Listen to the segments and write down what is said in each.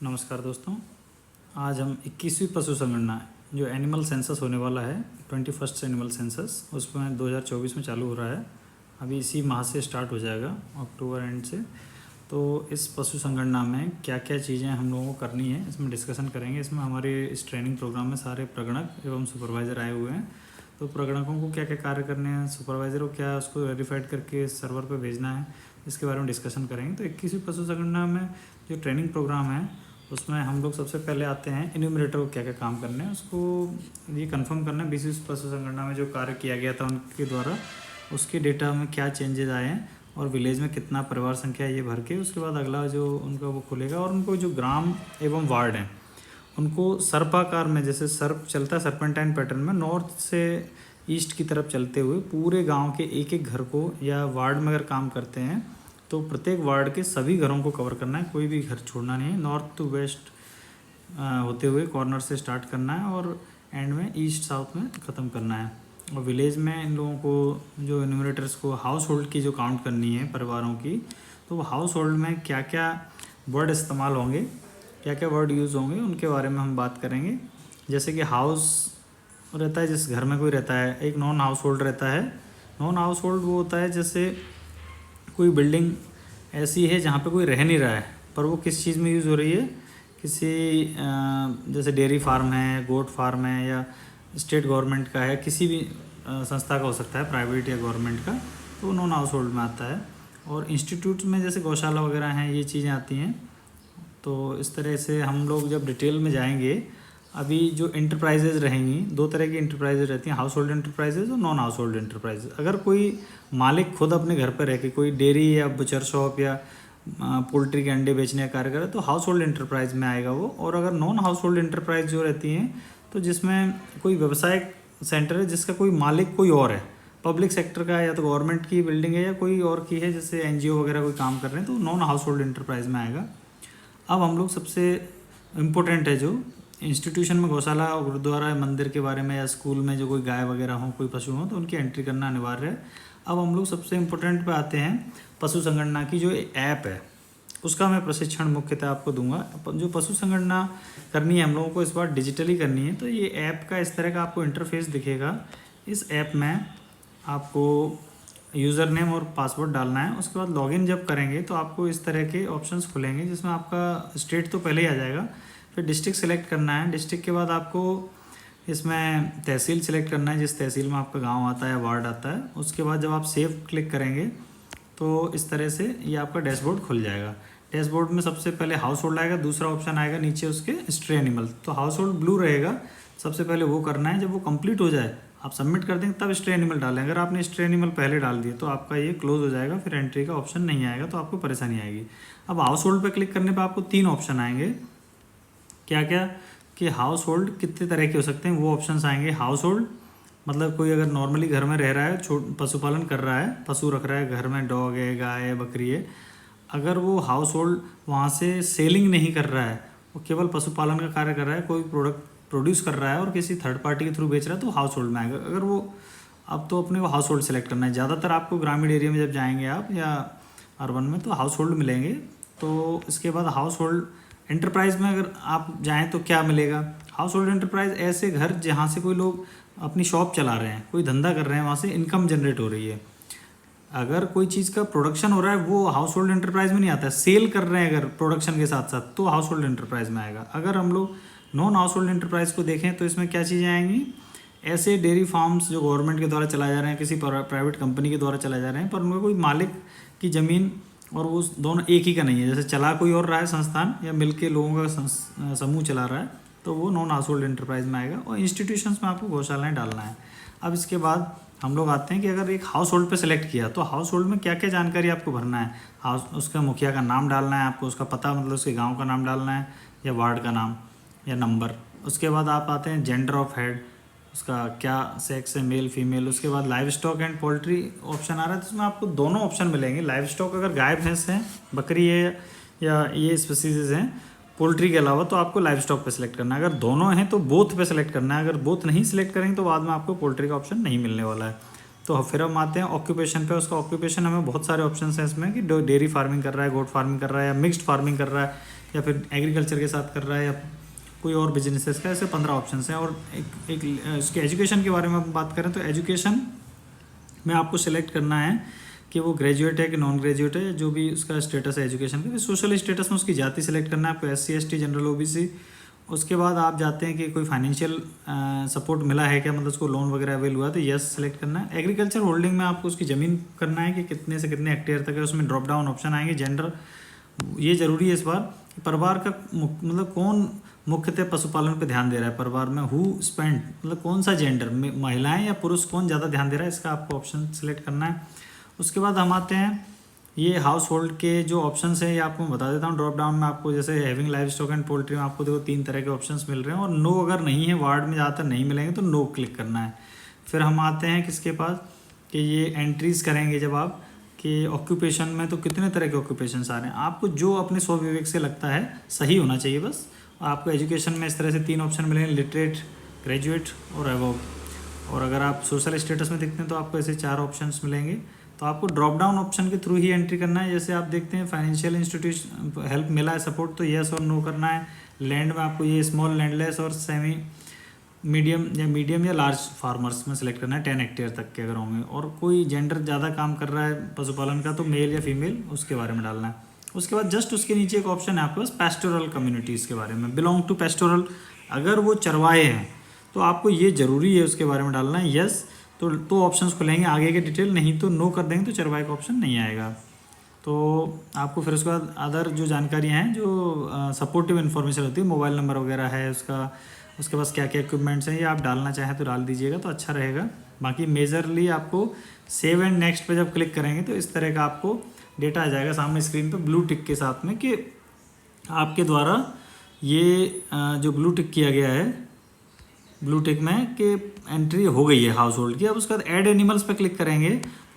नमस्कार दोस्तों। आज हम 21वीं पशु संगणना जो एनिमल सेंसस होने वाला है 21st एनिमल सेंसस उसमें 2024 में चालू हो रहा है। अभी इसी माह से स्टार्ट हो जाएगा, अक्टूबर एंड से। तो इस पशु संगणना में क्या क्या चीज़ें हम लोगों को करनी है इसमें डिस्कशन करेंगे। इसमें हमारे इस ट्रेनिंग प्रोग्राम में सारे प्रगणक एवं सुपरवाइज़र आए हुए हैं। तो प्रगणकों को क्या क्या कार्य करने हैं, सुपरवाइज़र को क्या उसको वेरीफाइड करके सर्वर पर भेजना है, इसके बारे में डिस्कशन करेंगे। तो 21वीं पशु संगणना में जो ट्रेनिंग प्रोग्राम है उसमें हम लोग सबसे पहले आते हैं इन्यूमरेटर को क्या क्या काम करने हैं उसको ये कंफर्म करना है। 20वीं पशु संगणना में जो कार्य किया गया था उनके द्वारा उसके डेटा में क्या चेंजेस आए हैं और विलेज में कितना परिवार संख्या है ये भर के उसके बाद अगला जो उनका वो खुलेगा। और उनको जो ग्राम एवं वार्ड हैं उनको सर्पाकार में, जैसे सर्प चलता है सर्पेंटाइन पैटर्न में, नॉर्थ से ईस्ट की तरफ चलते हुए पूरे गांव के एक एक घर को या वार्ड में अगर काम करते हैं तो प्रत्येक वार्ड के सभी घरों को कवर करना है, कोई भी घर छोड़ना नहीं है। नॉर्थ टू वेस्ट होते हुए कॉर्नर से स्टार्ट करना है और एंड में ईस्ट साउथ में ख़त्म करना है। और विलेज में इन लोगों को जो इन्यूमरेटर्स को हाउस होल्ड की जो काउंट करनी है परिवारों की, तो वो हाउस होल्ड में क्या क्या वर्ड इस्तेमाल होंगे, क्या क्या वर्ड यूज़ होंगे उनके बारे में हम बात करेंगे। जैसे कि हाउस रहता है जिस घर में कोई रहता है, एक नॉन हाउस होल्ड रहता है। नॉन हाउस होल्ड वो होता है जैसे कोई बिल्डिंग ऐसी है जहाँ पे कोई रह नहीं रहा है पर वो किस चीज़ में यूज़ हो रही है, किसी जैसे डेयरी फार्म है, गोट फार्म है, या स्टेट गवर्नमेंट का है, किसी भी संस्था का हो सकता है, प्राइवेट या गवर्नमेंट का, तो वो नॉन हाउस होल्ड में आता है। और इंस्टीट्यूट में जैसे गौशाला वगैरह हैं ये चीज़ें आती हैं। तो इस तरह से हम लोग जब डिटेल में जाएंगे, अभी जो इंटरप्राइजेज रहेंगी, दो तरह की इंटरप्राइजेज रहती हैं, हाउस होल्ड इंटरप्राइजेज और नॉन हाउस होल्ड इंटरप्राइजेज। अगर कोई मालिक खुद अपने घर पर रह के कोई डेयरी या बुचर शॉप या पोल्ट्री के अंडे बेचने का कार्य करे तो हाउस होल्ड इंटरप्राइज में आएगा वो। और अगर नॉन हाउस होल्ड इंटरप्राइज जो रहती हैं तो जिसमें कोई व्यवसायिक सेंटर है जिसका कोई मालिक कोई और है, पब्लिक सेक्टर का है या तो गवर्नमेंट की बिल्डिंग है या कोई और की है, जैसे NGO वगैरह कोई काम कर रहे हैं, तो नॉन हाउस होल्ड इंटरप्राइज में आएगा। अब हम लोग सबसे इम्पोर्टेंट है जो इंस्टीट्यूशन में गौशाला, गुरुद्वारा, मंदिर के बारे में या स्कूल में जो कोई गाय वगैरह हो, कोई पशु हो, तो उनकी एंट्री करना अनिवार्य है। अब हम लोग सबसे इम्पोर्टेंट पे आते हैं, पशु संगणना की जो ऐप है उसका मैं प्रशिक्षण मुख्यतः आपको दूंगा। जो पशु संगणना करनी है हम लोगों को इस बार डिजिटली करनी है, तो ये ऐप का इस तरह का आपको इंटरफेस दिखेगा। इस ऐप में आपको यूज़र नेम और पासवर्ड डालना है। उसके बाद लॉगिन जब करेंगे तो आपको इस तरह के ऑप्शंस खुलेंगे जिसमें आपका स्टेट तो पहले ही आ जाएगा, फिर डिस्ट्रिक्ट सेलेक्ट करना है। डिस्ट्रिक्ट के बाद आपको इसमें तहसील सेलेक्ट करना है, जिस तहसील में आपका गांव आता है, वार्ड आता है। उसके बाद जब आप सेव क्लिक करेंगे तो इस तरह से ये आपका डैशबोर्ड खुल जाएगा। डैशबोर्ड में सबसे पहले हाउस होल्ड आएगा, दूसरा ऑप्शन आएगा नीचे उसके स्ट्रे एनिमल। तो हाउस होल्ड ब्लू रहेगा, सबसे पहले वो करना है। जब वो कंप्लीट हो जाए, आप सबमिट कर देंगे, तब स्ट्रे एनिमल डालें। अगर आपने स्ट्रे एनिमल पहले डाल दिए तो आपका ये क्लोज हो जाएगा, फिर एंट्री का ऑप्शन नहीं आएगा, तो आपको परेशानी आएगी। अब हाउस होल्ड पर क्लिक करने पर आपको 3 ऑप्शन आएंगे। क्या क्या कि हाउस होल्ड कितने तरह के हो सकते हैं वो ऑप्शंस आएंगे। हाउस होल्ड मतलब कोई अगर नॉर्मली घर में रह रहा है, पशुपालन कर रहा है, पशु रख रहा है घर में, डॉग है, गाय है, बकरी है, अगर वो हाउस होल्ड वहाँ से सेलिंग नहीं कर रहा है, वो केवल पशुपालन का कार्य कर रहा है, कोई प्रोडक्ट प्रोड्यूस कर रहा है और किसी थर्ड पार्टी के थ्रू बेच रहा है, तो हाउस होल्ड में आएगा। अगर वो अब तो अपने को हाउस होल्ड सेलेक्ट करना है। ज़्यादातर आपको ग्रामीण एरिया में जब जाएंगे आप या अर्बन में तो हाउस होल्ड मिलेंगे। तो इसके बाद हाउस होल्ड एंटरप्राइज में अगर आप जाएं तो क्या मिलेगा, हाउस होल्ड एंटरप्राइज ऐसे घर जहां से कोई लोग अपनी शॉप चला रहे हैं, कोई धंधा कर रहे हैं, वहां से इनकम जनरेट हो रही है। अगर कोई चीज़ का प्रोडक्शन हो रहा है वो हाउस होल्ड एंटरप्राइज में नहीं आता है, सेल कर रहे हैं अगर प्रोडक्शन के साथ साथ, तो हाउस होल्ड एंटरप्राइज में आएगा। अगर हम लोग नॉन हाउस होल्ड एंटरप्राइज को देखें तो इसमें क्या चीज़ें आएंगी, ऐसे डेयरी फार्म्स जो गवर्नमेंट के द्वारा चलाए जा रहे हैं, किसी प्राइवेट कंपनी के द्वारा चलाए जा रहे हैं, पर उनका कोई मालिक की ज़मीन और वो दोनों एक ही का नहीं है, जैसे चला कोई और रहा है संस्थान या मिल के लोगों का समूह चला रहा है, तो वो नॉन हाउस होल्ड एंटरप्राइज में आएगा। और इंस्टीट्यूशंस में आपको गौशालाएँ डालना है। अब इसके बाद हम लोग आते हैं कि अगर एक हाउस होल्ड पर सेलेक्ट किया तो हाउस होल्ड में क्या क्या जानकारी आपको भरना है। हाउस उसका मुखिया का नाम डालना है आपको, उसका पता मतलब उसके गाँव का नाम डालना है या वार्ड का नाम या नंबर। उसके बाद आप आते हैं जेंडर ऑफ हेड, उसका क्या सेक्स है, मेल फीमेल। उसके बाद livestock and poultry option आ रहा है, तो उसमें आपको दोनों ऑप्शन मिलेंगे। लाइव स्टॉक अगर गाय भैंस है, बकरी है या ये स्पीसीज हैं पोल्ट्री के अलावा, तो आपको लाइव स्टॉक पे सिलेक्ट करना है। अगर दोनों हैं तो बोथ पे सिलेक्ट करना है। अगर बोथ नहीं सिलेक्ट करेंगे तो बाद में आपको पोल्ट्री का ऑप्शन नहीं मिलने वाला है। तो फिर हम आते हैं ऑक्यूपेशन पे। उसका ऑक्यूपेशन हमें बहुत सारे ऑप्शन हैं इसमें कि डेयरी फार्मिंग कर रहा है, गोट फार्मिंग कर रहा है, या मिक्स्ड फार्मिंग कर रहा है, या फिर एग्रीकल्चर के साथ कर रहा है या कोई और बिजनेसेस का, ऐसे 15 ऑप्शन हैं। और एक उसके एजुकेशन के बारे में हम बात करें तो एजुकेशन में आपको सेलेक्ट करना है कि वो ग्रेजुएट है कि नॉन ग्रेजुएट है, जो भी उसका स्टेटस है एजुकेशन का। फिर सोशल स्टेटस में उसकी जाति सेलेक्ट करना है आपको, SC ST जनरल OBC। उसके बाद आप जाते हैं कि कोई फाइनेंशियल सपोर्ट मिला है क्या, मतलब उसको लोन वगैरह अवेल हुआ है तो यस सेलेक्ट करना है। एग्रीकल्चर होल्डिंग में आपको उसकी ज़मीन करना है कि कितने से कितने हेक्टेयर तक है, उसमें ड्रॉप डाउन ऑप्शन आएंगे। जेंडर ये ज़रूरी है इस बार, परिवार का मतलब कौन मुख्यतः पशुपालन पे ध्यान दे रहा है परिवार में, हु स्पेंड मतलब कौन सा जेंडर, महिलाएं या पुरुष कौन ज़्यादा ध्यान दे रहा है, इसका आपको ऑप्शन सेलेक्ट करना है। उसके बाद हम आते हैं ये हाउस होल्ड के जो ऑप्शंस हैं ये आपको मैं बता देता हूँ। ड्रॉप डाउन में आपको जैसे having live stock and poultry में आपको देखो 3 तरह के ऑप्शंस मिल रहे हैं, और नो अगर नहीं है, वार्ड में ज़्यादातर नहीं मिलेंगे तो नो क्लिक करना है। फिर हम आते हैं किसके पास कि ये एंट्रीज़ करेंगे जब आप कि ऑक्यूपेशन में तो कितने तरह के ऑक्यूपेशंस आ रहे हैं, आपको जो अपने स्व विवेक से लगता है सही होना चाहिए बस। आपको एजुकेशन में इस तरह से 3 ऑप्शन मिलेंगे, लिटरेट, ग्रेजुएट और अबव। और अगर आप सोशल स्टेटस में देखते हैं तो आपको ऐसे 4 ऑप्शंस मिलेंगे। तो आपको ड्रॉप डाउन ऑप्शन के थ्रू ही एंट्री करना है। जैसे आप देखते हैं फाइनेंशियल इंस्टीट्यूशन हेल्प मिला है सपोर्ट तो यस और नो करना है। लैंड में आपको ये स्मॉल लैंडलेस और सेमी मीडियम या लार्ज फार्मर्स में सेलेक्ट करना है, 10 हेक्टेयर तक के अगर होंगे। और कोई जेंडर ज़्यादा काम कर रहा है पशुपालन का तो मेल या फीमेल उसके बारे में डालना है। उसके बाद जस्ट उसके नीचे एक ऑप्शन है आपके पास पेस्टोरल कम्युनिटीज़ के बारे में, बिलोंग टू पेस्टोरल, अगर वो चरवाए हैं तो आपको ये ज़रूरी है उसके बारे में डालना है यस। तो ऑप्शंस खुलेंगे आगे के डिटेल, नहीं तो नो कर देंगे तो चरवाए का ऑप्शन नहीं आएगा। तो आपको फिर उसके बाद अदर जो जानकारियाँ हैं जो सपोर्टिव इन्फॉर्मेशन होती है, मोबाइल नंबर वगैरह है उसका, उसके पास क्या क्या इक्विपमेंट्स हैं ये आप डालना चाहें तो डाल दीजिएगा तो अच्छा रहेगा। बाकी मेजरली आपको सेव एंड नेक्स्ट पे जब क्लिक करेंगे तो इस तरह का आपको डेटा आ जाएगा सामने स्क्रीन पे ब्लू टिक के साथ में कि आपके द्वारा ये जो ब्लू टिक किया गया है, ब्लू टिक में कि एंट्री हो गई है हाउस होल्ड की। अब उसके बाद ऐड एनिमल्स पे क्लिक करेंगे।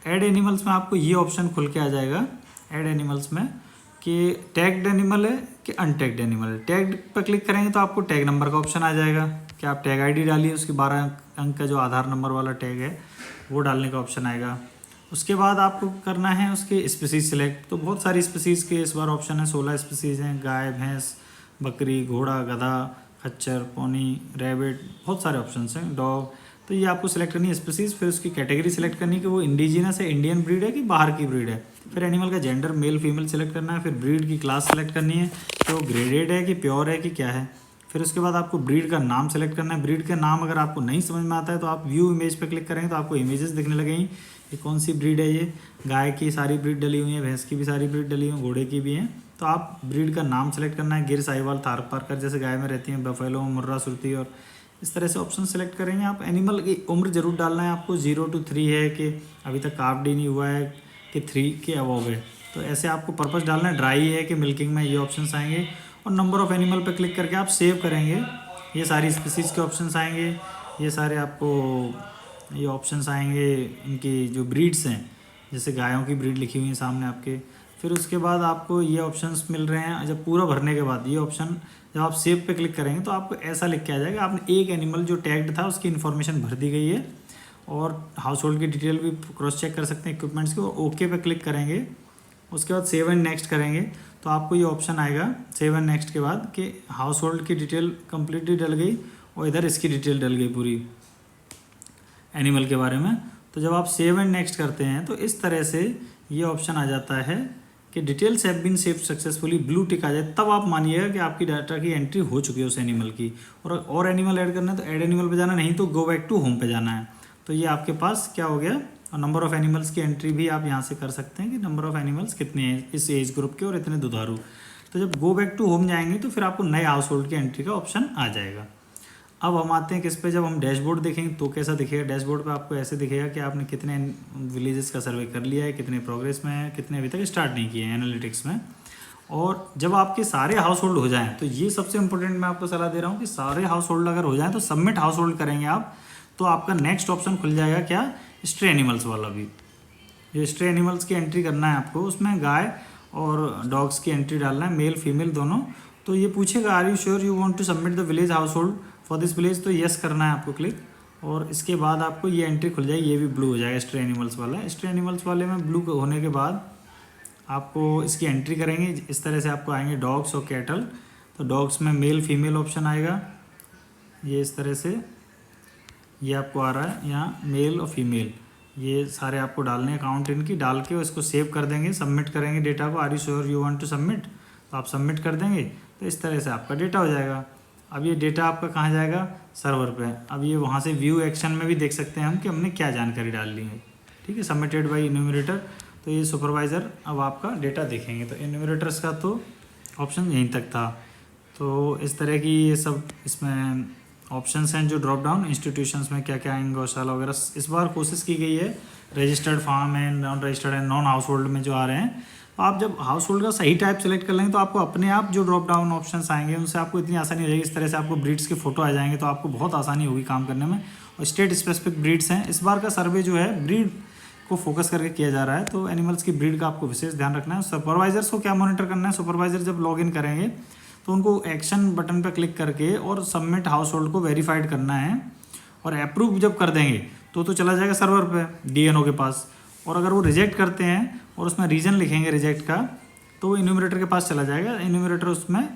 ऐड एनिमल्स में आपको ये ऑप्शन खुल के आ जाएगा ऐड एनिमल्स में कि टैग्ड एनिमल है कि अनटैग्ड एनिमल है। टैग्ड पर क्लिक करेंगे तो आपको टैग नंबर का ऑप्शन आ जाएगा कि आप टैग ID डालिए, उसकी 12 अंक का जो आधार नंबर वाला टैग है वो डालने का ऑप्शन आएगा। उसके बाद आपको करना है उसके स्पीसीज सिलेक्ट। तो बहुत सारी स्पीसीज़ के इस बार ऑप्शन है, 16 स्पीसीज़ हैं, गाय, भैंस, बकरी, घोड़ा, गधा, खच्चर, पोनी, रैबिट, बहुत सारे ऑप्शंस हैं, डॉग। तो ये आपको सिलेक्ट करनी है स्पीसीज। फिर उसकी कैटेगरी सेलेक्ट करनी है कि वो इंडिजिनस है, इंडियन ब्रीड है कि बाहर की ब्रीड है। फिर एनिमल का जेंडर मेल फीमेल सेलेक्ट करना है। फिर ब्रीड की क्लास सेलेक्ट करनी है कि वो ग्रेडेड है कि प्योर है कि क्या है। फिर उसके बाद आपको ब्रीड का नाम सेलेक्ट करना है। ब्रीड का नाम अगर आपको नहीं समझ में आता है तो आप व्यू इमेज पे क्लिक करेंगे तो आपको इमेजेस दिखने लगेंगी ये कौन सी ब्रीड है। ये गाय की सारी ब्रीड डली हुई है, भैंस की भी सारी ब्रीड डली हुई है, घोड़े की भी हैं। तो आप ब्रीड का नाम सेलेक्ट करना है। गिर, साहिवाल, थारपारकर जैसे गाय में रहती हैं, बफेलो, मुर्रा, सुरती, और इस तरह से ऑप्शन सेलेक्ट करेंगे आप। एनिमल की उम्र जरूर डालना है आपको, 0 to 3 है कि अभी तक काफ डी नहीं हुआ है कि 3 के अबव है। तो ऐसे आपको पर्पस डालना है। ड्राई है कि मिल्किंग में, ये ऑप्शंस आएंगे। और नंबर ऑफ़ एनिमल पर क्लिक करके आप सेव करेंगे, ये सारी स्पीसीज़ के ऑप्शंस आएंगे, ये सारे आपको ये ऑप्शंस आएंगे इनकी जो ब्रीड्स हैं, जैसे गायों की ब्रीड लिखी हुई है सामने आपके। फिर उसके बाद आपको ये ऑप्शंस मिल रहे हैं। जब पूरा भरने के बाद ये ऑप्शन जब आप सेव पे क्लिक करेंगे तो आपको ऐसा लिख के आ जाएगा आपने एक एनिमल जो टैग्ड था उसकी इन्फॉर्मेशन भर दी गई है। और हाउस होल्ड की डिटेल भी क्रॉस चेक कर सकते हैं इक्विपमेंट्स को। ओके पे क्लिक करेंगे, उसके बाद सेव एंड नेक्स्ट करेंगे तो आपको ये ऑप्शन आएगा सेव एंड नेक्स्ट के बाद कि हाउस होल्ड की डिटेल कम्प्लीटली डल गई और इधर इसकी डिटेल डल गई पूरी एनिमल के बारे में। तो जब आप सेव एंड नेक्स्ट करते हैं तो इस तरह से ये ऑप्शन आ जाता है कि details have been saved successfully, blue tick आ जाए, तब आप मानिएगा कि आपकी डाटा की एंट्री हो चुकी है उस एनिमल की। और एनिमल ऐड करना है तो ऐड एनिमल पे जाना, नहीं तो गो बैक टू होम पे जाना है। तो ये आपके पास क्या हो गया। और नंबर ऑफ़ एनिमल्स की एंट्री भी आप यहाँ से कर सकते हैं कि नंबर ऑफ़ एनिमल्स कितने हैं इस एज ग्रुप के और इतने दुधारू। तो जब गो बैक टू होम जाएंगे तो फिर आपको नए हाउस होल्ड की एंट्री का ऑप्शन आ जाएगा। अब हम आते हैं किस पे, जब हम डैशबोर्ड देखेंगे तो कैसा दिखेगा। डैशबोर्ड पे आपको ऐसे दिखेगा कि आपने कितने विलेजेस का सर्वे कर लिया है, कितने प्रोग्रेस में है, कितने अभी तक स्टार्ट नहीं किए हैं एनालिटिक्स में। और जब आपके सारे हाउस होल्ड हो जाएँ तो ये सबसे इंपॉर्टेंट मैं आपको सलाह दे रहा हूँ कि सारे हाउस होल्ड अगर हो जाएँ तो सबमिट हाउस होल्ड करेंगे आप तो आपका नेक्स्ट ऑप्शन खुल जाएगा क्या, स्ट्रे एनिमल्स वाला भी। जो स्ट्रे एनिमल्स की एंट्री करना है आपको, उसमें गाय और डॉग्स की एंट्री डालना है, मेल फीमेल दोनों। तो ये पूछेगा are you sure you want to submit the village household for this village, तो यस करना है आपको क्लिक। और इसके बाद आपको ये एंट्री खुल जाएगी, ये भी ब्लू हो जाएगा स्ट्रे एनिमल्स वाला। स्ट्रे एनिमल्स वाले में ब्लू होने के बाद आपको इसकी एंट्री करेंगे इस तरह से आपको आएंगे डॉग्स और कैटल। तो डॉग्स में मेल फीमेल ऑप्शन आएगा, ये इस तरह से ये आपको आ रहा है यहाँ मेल और फीमेल, ये सारे आपको डालने हैं अकाउंट इनकी, डाल के इसको सेव कर देंगे, सबमिट करेंगे डेटा को। Are you sure you want to submit, तो आप सबमिट कर देंगे तो इस तरह से आपका डेटा हो जाएगा। अब ये डेटा आपका कहाँ जाएगा, सर्वर पे। अब ये वहाँ से व्यू एक्शन में भी देख सकते हैं हम कि हमने क्या जानकारी डाल ली है, ठीक है, सबमिटेड बाई इन्यूमरेटर। तो ये सुपरवाइज़र अब आपका डेटा देखेंगे। तो इन्यूमरेटर्स का तो ऑप्शन यहीं तक था। तो इस तरह की ये सब इसमें ऑप्शंस हैं जो ड्रॉप डाउन इंस्टीट्यूशंस में क्या क्या आएंगे, गौशाला वगैरह। इस बार कोशिश की गई है registered farm and non registered and non household में जो आ रहे हैं। तो आप जब हाउस होल्ड का सही टाइप सेलेक्ट कर लेंगे तो आपको अपने आप जो ड्रॉप डाउन ऑप्शंस आएंगे उनसे आपको इतनी आसानी हो जाएगी। इस तरह से आपको ब्रीड्स के फोटो आ जाएंगे तो आपको बहुत आसानी होगी काम करने में। और स्टेट स्पेसिफिक ब्रीड्स हैं। इस बार का सर्वे जो है ब्रीड को फोकस करके किया जा रहा है, तो एनिमल्स की ब्रीड का आपको विशेष ध्यान रखना है। सुपरवाइजर्स को क्या मॉनिटर करना है, सुपरवाइजर जब लॉगिन करेंगे तो उनको एक्शन बटन पर क्लिक करके और सबमिट हाउस होल्ड को वेरीफाइड करना है। और अप्रूव जब कर देंगे तो चला जाएगा सर्वर पे डीएनओ के पास। और अगर वो रिजेक्ट करते हैं और उसमें रीज़न लिखेंगे रिजेक्ट का, तो वो इन्यूमरेटर के पास चला जाएगा। इन्यूमरेटर उसमें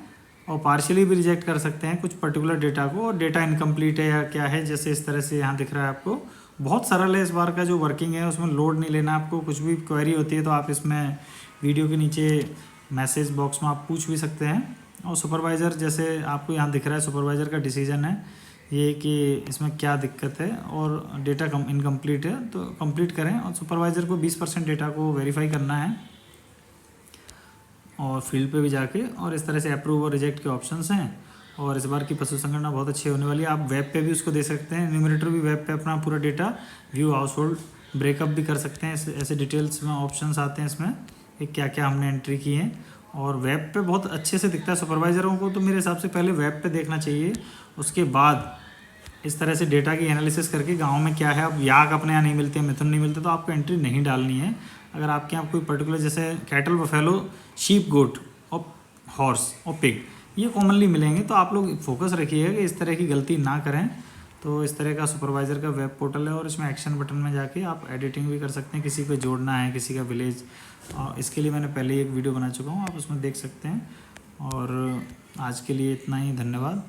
और पार्शियली भी रिजेक्ट कर सकते हैं कुछ पर्टिकुलर डेटा को, और डेटा इनकम्प्लीट है या क्या है, जैसे इस तरह से यहाँ दिख रहा है आपको। बहुत सरल है इस बार का जो वर्किंग है, उसमें लोड नहीं लेना आपको। कुछ भी क्वेरी होती है तो आप इसमें वीडियो के नीचे मैसेज बॉक्स में आप पूछ भी सकते हैं। और सुपरवाइज़र जैसे आपको यहाँ दिख रहा है, सुपरवाइज़र का डिसीजन है ये कि इसमें क्या दिक्कत है और डेटा इनकम्प्लीट है तो कंप्लीट करें। और सुपरवाइज़र को 20% डेटा को वेरीफाई करना है और फील्ड पे भी जाके, और इस तरह से अप्रूव और रिजेक्ट के ऑप्शंस हैं। और इस बार की पशु संगणना बहुत अच्छी होने वाली है। आप वेब पे भी उसको दे सकते हैं, न्यूमरेटर भी वेब पे अपना पूरा data view house hold breakup भी कर सकते हैं। ऐसे डिटेल्स में ऑप्शंस आते हैं इसमें कि क्या क्या हमने एंट्री की है। और वेब पे बहुत अच्छे से दिखता है। सुपरवाइज़रों को तो मेरे हिसाब से पहले वेब पे देखना चाहिए, उसके बाद इस तरह से डेटा की एनालिसिस करके गांव में क्या है। अब याक अपने यहाँ नहीं मिलते, मिथुन नहीं मिलते, तो आपको एंट्री नहीं डालनी है। अगर आपके यहाँ कोई पर्टिकुलर जैसे कैटल, बफेलो, शीप, गोट और हॉर्स और पिग ये कॉमनली मिलेंगे, तो आप लोग फोकस रखिएगा कि इस तरह की गलती ना करें। तो इस तरह का सुपरवाइज़र का वेब पोर्टल है और इसमें एक्शन बटन में जाके आप एडिटिंग भी कर सकते हैं। किसी को जोड़ना है, किसी का विलेज, इसके लिए मैंने पहले ही एक वीडियो बना चुका हूँ, आप उसमें देख सकते हैं। और आज के लिए इतना ही, धन्यवाद।